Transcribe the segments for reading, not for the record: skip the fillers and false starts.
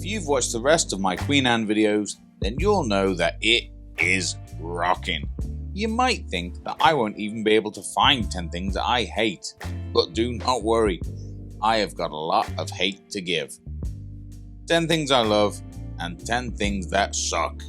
you've watched the rest of my Queen Anne videos, then you'll know that it is rocking. You might think that I won't even be able to find 10 things that I hate, but do not worry, I have got a lot of hate to give. 10 things I love and 10 things that suck.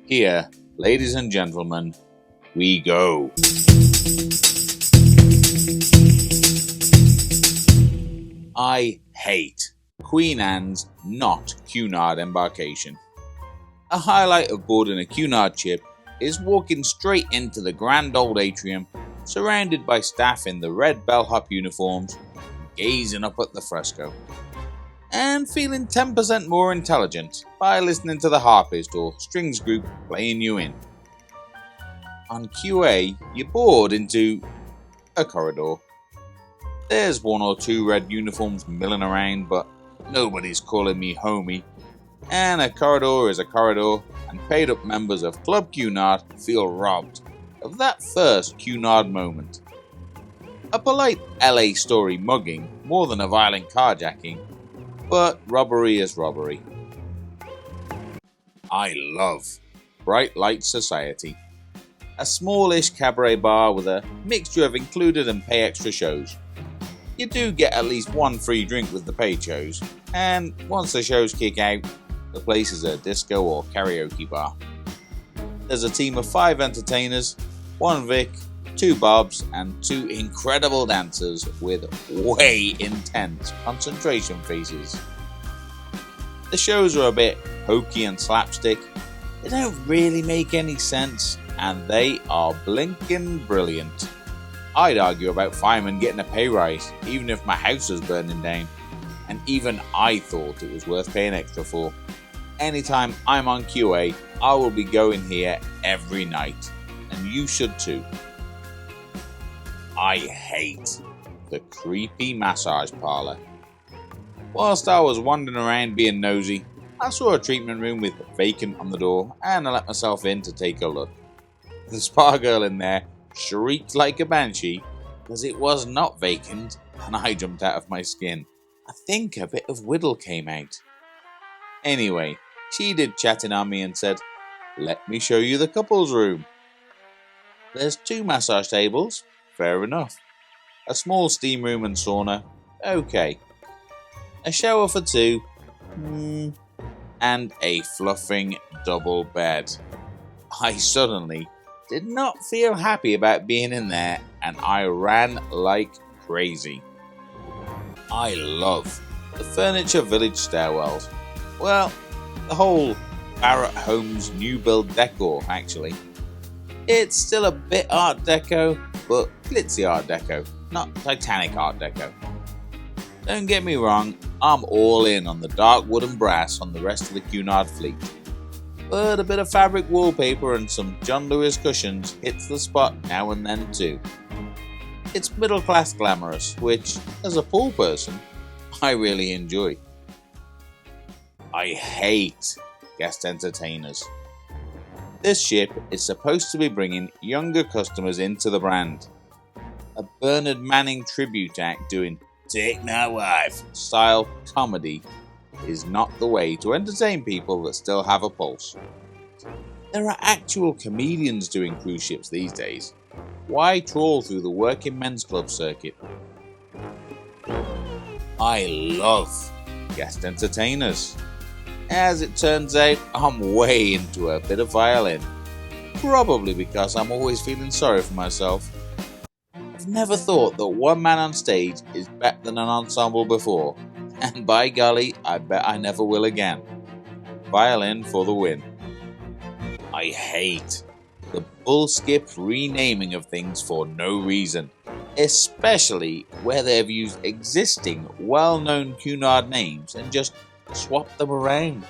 Here, ladies and gentlemen, we go. I hate Queen Anne's not Cunard embarkation. A highlight of boarding a Cunard ship is walking straight into the grand old atrium, surrounded by staff in the red bellhop uniforms, gazing up at the fresco, and feeling 10% more intelligent by listening to the harpist or strings group playing you in. On QA, you board into a corridor. There's one or two red uniforms milling around, but nobody's calling me homie. And a corridor is a corridor, and paid up members of Club Cunard feel robbed of that first Cunard moment. A polite LA story mugging more than a violent carjacking, but robbery is robbery. I love Bright Light Society, a smallish cabaret bar with a mixture of included and pay extra shows. You do get at least one free drink with the paid shows, and once the shows kick out, the place is a disco or karaoke bar. There's a team of 5 entertainers, 1 Vic, 2 Bobs, and 2 incredible dancers with way intense concentration faces. The shows are a bit hokey and slapstick, they don't really make any sense, and they are blinking brilliant. I'd argue about firemen getting a pay rise, even if my house was burning down, and even I thought it was worth paying extra for. Anytime I'm on QA, I will be going here every night, and you should too. I hate the creepy massage parlour. Whilst I was wandering around being nosy, I saw a treatment room with vacant on the door, and I let myself in to take a look. The spa girl in there shrieked like a banshee because it was not vacant, and I jumped out of my skin. I think a bit of whittle came out. Anyway, she did chatting on me and said, "Let me show you the couples room." There's 2 massage tables, fair enough. A small steam room and sauna, okay. A shower for 2, and a fluffing double bed. I suddenly did not feel happy about being in there, and I ran like crazy. I love the Furniture Village stairwells. Well, the whole Barrett Homes new build decor, actually. It's still a bit Art Deco, but glitzy Art Deco, not Titanic Art Deco. Don't get me wrong, I'm all in on the dark wood and brass on the rest of the Cunard fleet. But a bit of fabric wallpaper and some John Lewis cushions hits the spot now and then too. It's middle class glamorous, which, as a pool person, I really enjoy. I hate guest entertainers. This ship is supposed to be bringing younger customers into the brand. A Bernard Manning tribute act doing "Take My Wife" style comedy is not the way to entertain people that still have a pulse. There are actual comedians doing cruise ships these days. Why trawl through the working men's club circuit? I love guest entertainers. As it turns out, I'm way into a bit of violin. Probably because I'm always feeling sorry for myself. I've never thought that one man on stage is better than an ensemble before, and by golly, I bet I never will again. Violin for the win. I hate the bullskip renaming of things for no reason, especially where they've used existing well-known Cunard names and just swapped them around.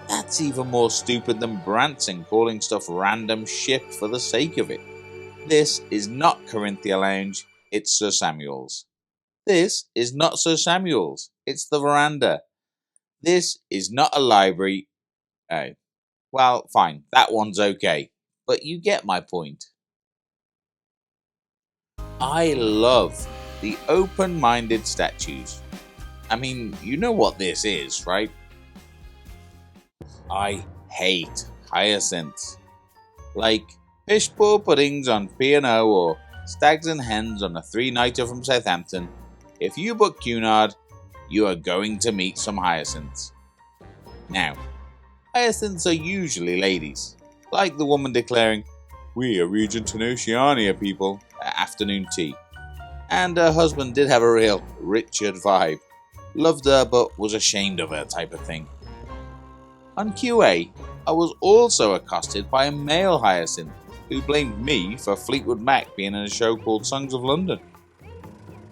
That's even more stupid than Branson calling stuff random ship for the sake of it. This is not Corinthia Lounge, it's Sir Samuel's. This is not Sir Samuel's, it's the Veranda. This is not a library. Oh, well, fine, that one's okay, but you get my point. I love the open-minded statues. I mean, you know what this is, right? I hate hyacinths. Like pish-poor puddings on P&O or stags and hens on a three-nighter from Southampton, if you book Cunard, you are going to meet some hyacinths. Now, hyacinths are usually ladies, like the woman declaring, "We are Regent and Oceania people," at afternoon tea. And her husband did have a real Richard vibe. Loved her but was ashamed of her type of thing. On QA, I was also accosted by a male hyacinth who blamed me for Fleetwood Mac being in a show called Songs of London.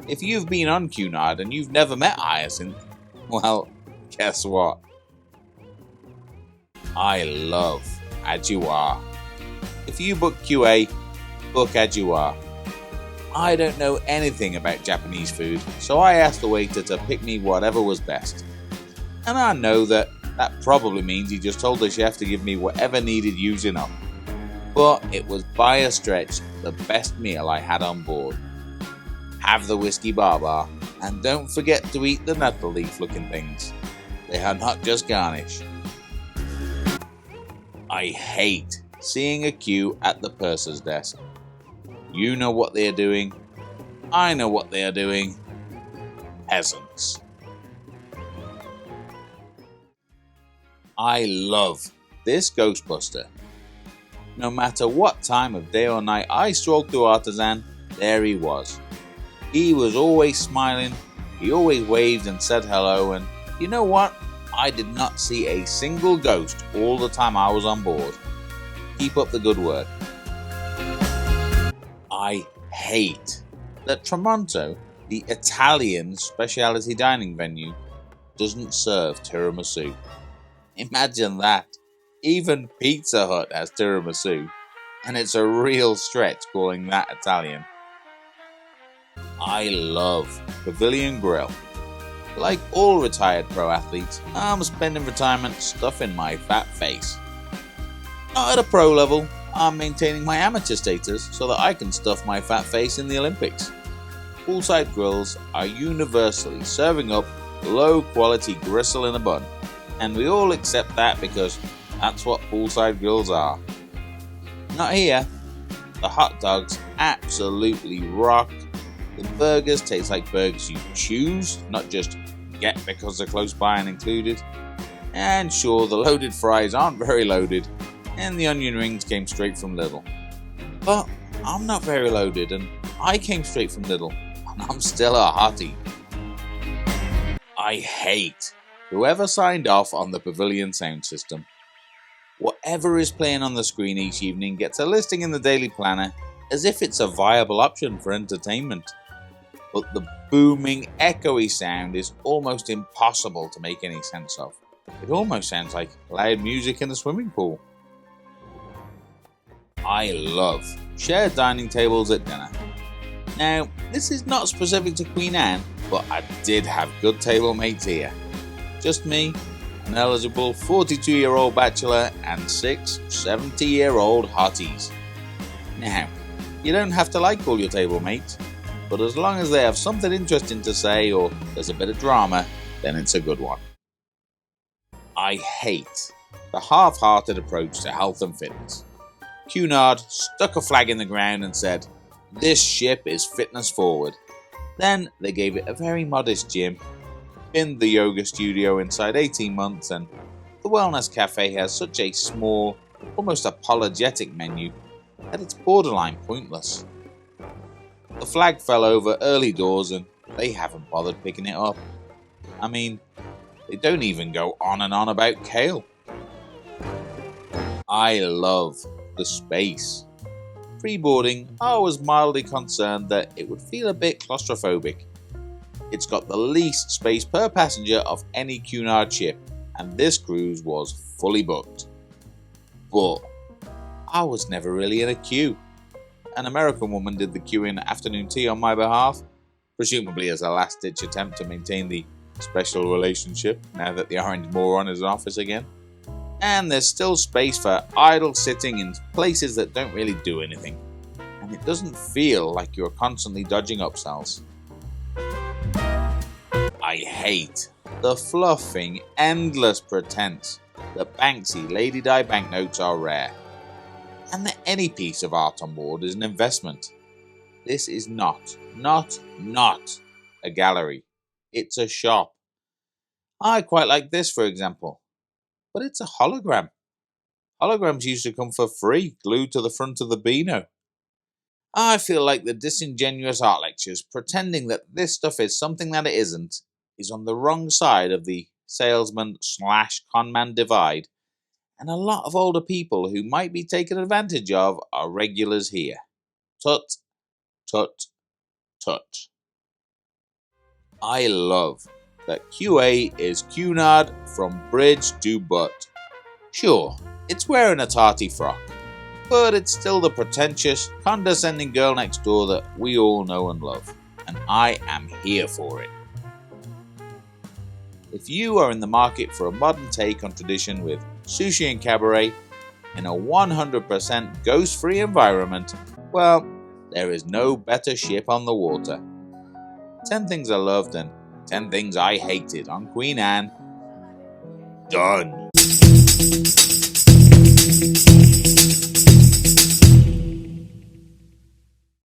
If you've been on Cunard and you've never met a hyacinth, well, guess what? I love Adjoa. If you book QA, book Adjoa. I don't know anything about Japanese food, so I asked the waiter to pick me whatever was best. And I know that probably means he just told the chef to give me whatever needed using up. But it was by a stretch the best meal I had on board. Have the whiskey bar, and don't forget to eat the nettle leaf looking things. They are not just garnish. I hate seeing a queue at the purser's desk. You know what they are doing. I know what they are doing. Peasants. I love this Ghostbuster. No matter what time of day or night I strolled through Artisan, there he was. He was always smiling, he always waved and said hello, and you know what? I did not see a single ghost all the time I was on board. Keep up the good work. I hate that Tramonto, the Italian specialty dining venue, doesn't serve tiramisu. Imagine that. Even Pizza Hut has tiramisu, and it's a real stretch calling that Italian. I love Pavilion Grill. Like all retired pro athletes, I'm spending retirement stuffing my fat face. Not at a pro level, I'm maintaining my amateur status so that I can stuff my fat face in the Olympics. Poolside grills are universally serving up low quality gristle in a bun, and we all accept that because that's what poolside grills are. Not here. The hot dogs absolutely rock. The burgers taste like burgers you choose, not just get because they're close by and included. And sure, the loaded fries aren't very loaded, and the onion rings came straight from Lidl. But I'm not very loaded, and I came straight from Lidl, and I'm still a hottie. I hate whoever signed off on the Pavilion sound system. Whatever is playing on the screen each evening gets a listing in the Daily Planner as if it's a viable option for entertainment. But the booming, echoey sound is almost impossible to make any sense of. It almost sounds like loud music in a swimming pool. I love shared dining tables at dinner. Now, this is not specific to Queen Anne, but I did have good table mates here. Just me, an eligible 42-year-old bachelor, and 6 70-year-old hotties. Now, you don't have to like all your table mates, but as long as they have something interesting to say or there's a bit of drama, then it's a good one. I hate the half-hearted approach to health and fitness. Cunard stuck a flag in the ground and said, "This ship is fitness forward." Then they gave it a very modest gym, pinned the yoga studio inside 18 months, and the wellness cafe has such a small, almost apologetic menu that it's borderline pointless. The flag fell over early doors and they haven't bothered picking it up. I mean, they don't even go on and on about kale. I love the space. Freeboarding, I was mildly concerned that it would feel a bit claustrophobic. It's got the least space per passenger of any Cunard ship, and this cruise was fully booked. But I was never really in a queue. An American woman did the queuing at afternoon tea on my behalf, presumably as a last-ditch attempt to maintain the special relationship now that the orange moron is in office again. And there's still space for idle sitting in places that don't really do anything, and it doesn't feel like you're constantly dodging upsells. I hate the fluffing, endless pretense The Banksy Lady Di banknotes are rare, and that any piece of art on board is an investment. This is not a gallery. It's a shop. I quite like this, for example, but it's a hologram. Holograms used to come for free, glued to the front of the Beano. I feel like the disingenuous art lectures pretending that this stuff is something that it isn't is on the wrong side of the salesman/conman divide, and a lot of older people who might be taken advantage of are regulars here. Tut, tut, tut. I love that QA is Cunard from bridge to butt. Sure, it's wearing a tarty frock, but it's still the pretentious, condescending girl next door that we all know and love, and I am here for it. If you are in the market for a modern take on tradition with sushi and cabaret in a 100% ghost-free environment, well, there is no better ship on the water. 10 Things I Loved and 10 Things I Hated on Queen Anne. Done.